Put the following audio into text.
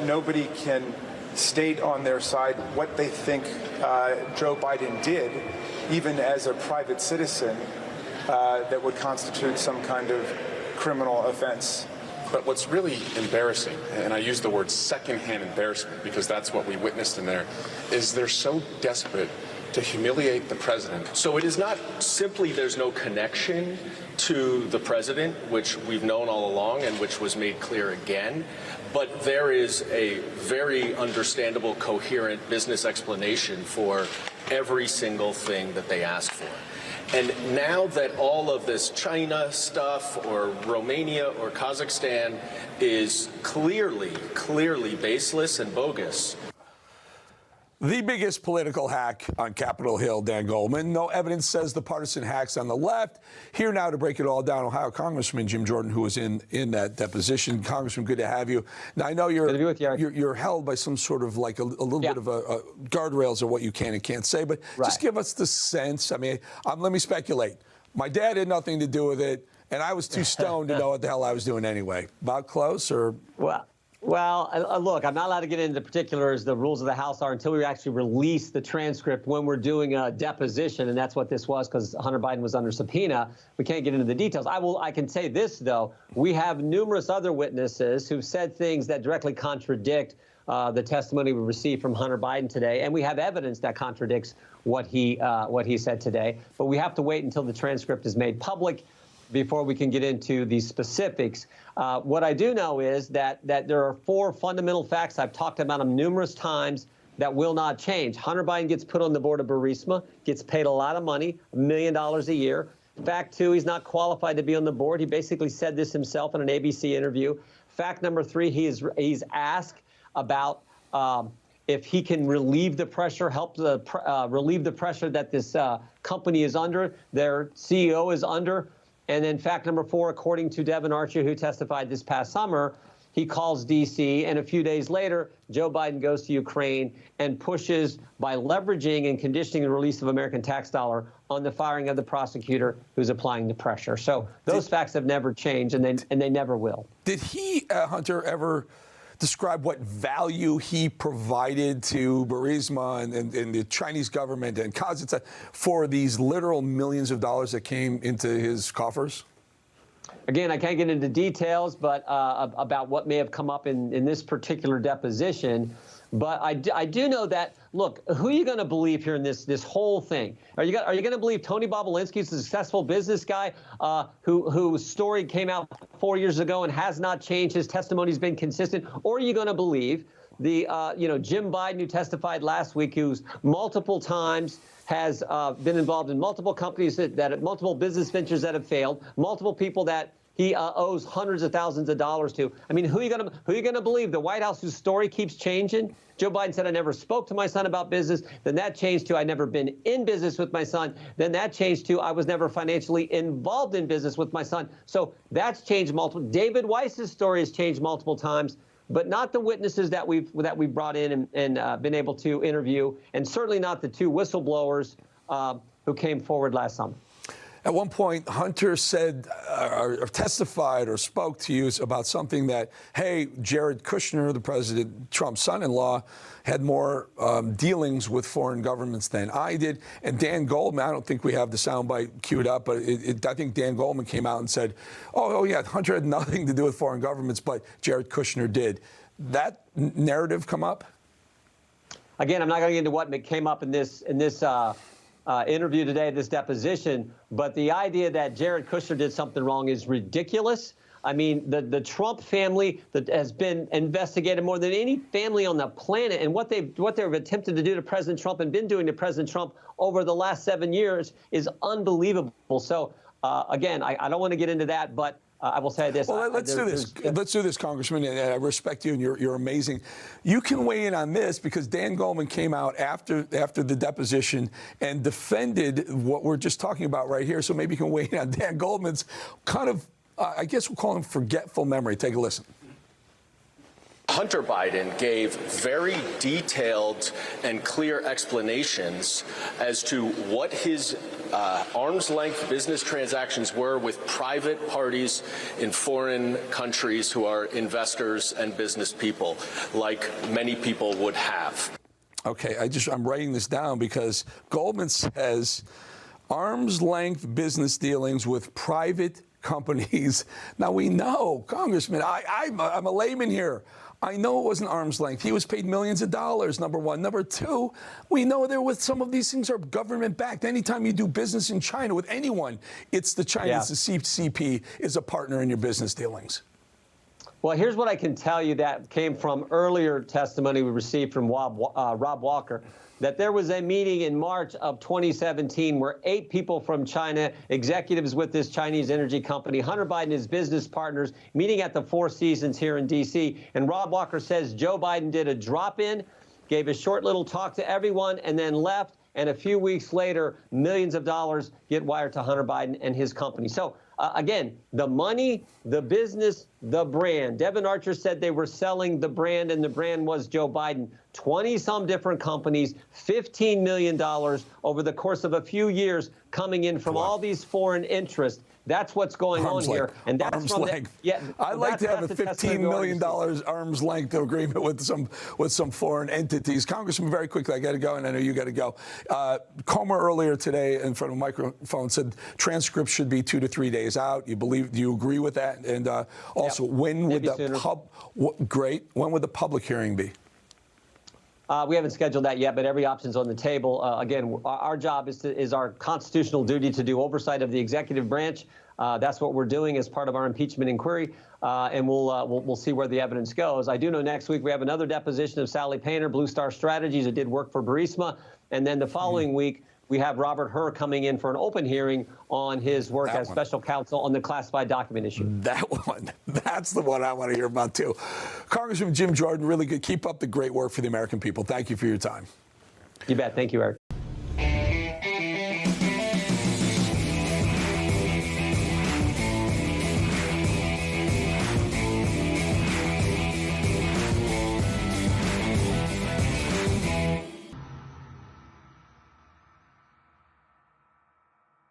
nobody can state on their side what they think Joe Biden did, even as a private citizen, that would constitute some kind of criminal offense. But what's really embarrassing, and I use the word secondhand embarrassment because that's what we witnessed in there, is they're so desperate to humiliate the president. So it is not simply there's no connection to the president, which we've known all along and which was made clear again, but there is a very understandable, coherent business explanation for every single thing that they asked for. And now that all of this China stuff or Romania or Kazakhstan is clearly baseless and bogus. The biggest political hack on Capitol Hill, Dan Goldman. No evidence says the partisan hacks on the left. Here now to break it all down, Ohio Congressman Jim Jordan, who was in that deposition. Congressman, good to have you. Now, I know you're held by some sort of like a little bit of a guardrails of what you can and can't say, but just give us the sense. I mean, let me speculate. My dad had nothing to do with it, and I was too stoned to know what the hell I was doing anyway. About close, or? Well, look, I'm not allowed to get into the particulars. The rules of the House are until we actually release the transcript when we're doing a deposition, and that's what this was because Hunter Biden was under subpoena. We can't get into the details. I can say this, though. We have numerous other witnesses who've said things that directly contradict the testimony we received from Hunter Biden today, and we have evidence that contradicts what he said today. But we have to wait until the transcript is made public before we can get into the specifics. What I do know is that there are 4 fundamental facts. I've talked about them numerous times that will not change. Hunter Biden gets put on the board of Burisma, gets paid a lot of money, $1 million a year. Fact 2, he's not qualified to be on the board. He basically said this himself in an ABC interview. Fact number 3, he's asked about if he can relieve the pressure, help relieve the pressure that this company is under, their CEO is under. And then fact number 4, according to Devin Archer, who testified this past summer, he calls D.C., and a few days later, Joe Biden goes to Ukraine and pushes by leveraging and conditioning the release of American tax dollar on the firing of the prosecutor who's applying the pressure. So those facts have never changed, and they never will. Did he, Hunter, ever describe what value he provided to Burisma and the Chinese government and Kazakhstan for these literal millions of dollars that came into his coffers? Again, I can't get into details, but about what may have come up in this particular deposition. But I do know that, look, who are you going to believe here in this whole thing? Are you going to believe Tony Bobulinski's a successful business guy whose story came out 4 years ago and has not changed? His testimony's been consistent. Or are you going to believe the Jim Biden, who testified last week, who's multiple times has been involved in multiple companies that multiple business ventures that have failed, multiple people that he owes hundreds of thousands of dollars to? I mean, who are you going to believe? The White House, whose story keeps changing? Joe Biden said, I never spoke to my son about business. Then that changed to, I never been in business with my son. Then that changed to, I was never financially involved in business with my son. So that's changed multiple. David Weiss's story has changed multiple times, but not the witnesses that we've brought in and been able to interview, and certainly not the 2 whistleblowers who came forward last summer. At one point, Hunter said or testified or spoke to you about something that, hey, Jared Kushner, the President Trump's son-in-law, had more dealings with foreign governments than I did. And Dan Goldman, I don't think we have the soundbite queued up, but I think Dan Goldman came out and said, oh, yeah, Hunter had nothing to do with foreign governments, but Jared Kushner did. That narrative come up? Again, I'm not going to get into what came up in this interview today, this deposition, but the idea that Jared Kushner did something wrong is ridiculous. I mean, the Trump family that has been investigated more than any family on the planet, and what they've attempted to do to President Trump and been doing to President Trump over the last 7 years is unbelievable. So, again, I don't want to get into that, but I will say this. Well, let's do this. Let's do this, Congressman. And I respect you, and you're amazing. You can weigh in on this because Dan Goldman came out after the deposition and defended what we're just talking about right here. So maybe you can weigh in on Dan Goldman's kind of, I guess we'll call him forgetful memory. Take a listen. Hunter Biden gave very detailed and clear explanations as to what his arm's length business transactions were with private parties in foreign countries who are investors and business people, like many people would have. Okay, I'm writing this down because Goldman says arm's length business dealings with private companies. Now we know, Congressman, I'm a layman here. I know it wasn't arm's length. He was paid millions of dollars, number one. Number two, we know some of these things are government backed. Anytime you do business in China with anyone, it's the Chinese, the CCP is a partner in your business dealings. Well, here's what I can tell you that came from earlier testimony we received from Rob Walker, that there was a meeting in March of 2017 where 8 people from China, executives with this Chinese energy company, Hunter Biden, his business partners, meeting at the Four Seasons here in D.C. And Rob Walker says Joe Biden did a drop-in, gave a short little talk to everyone, and then left. And a few weeks later, millions of dollars get wired to Hunter Biden and his company. So, again, the money, the business, the brand. Devin Archer said they were selling the brand, and the brand was Joe Biden. 20-some different companies, $15 million over the course of a few years coming in from all these foreign interests. That's what's going on here. And that's arm's from length. I'd so like to have a $15 million arm's length agreement with some foreign entities. Congressman, very quickly, I got to go, and I know you got to go. Comer earlier today in front of a microphone said transcripts should be 2 to 3 days out. Do you agree with that? And also, when would when would the public hearing be? We haven't scheduled that yet, but every option's on the table. Again, our job is our constitutional duty to do oversight of the executive branch. That's what we're doing as part of our impeachment inquiry, and we'll see where the evidence goes. I do know next week we have another deposition of Sally Painter, Blue Star Strategies, that did work for Burisma, and then the following week we have Robert Hur coming in for an open hearing on his work as special counsel on the classified document issue. That one. That's the one I want to hear about, too. Congressman Jim Jordan, really good. Keep up the great work for the American people. Thank you for your time. You bet. Thank you, Eric.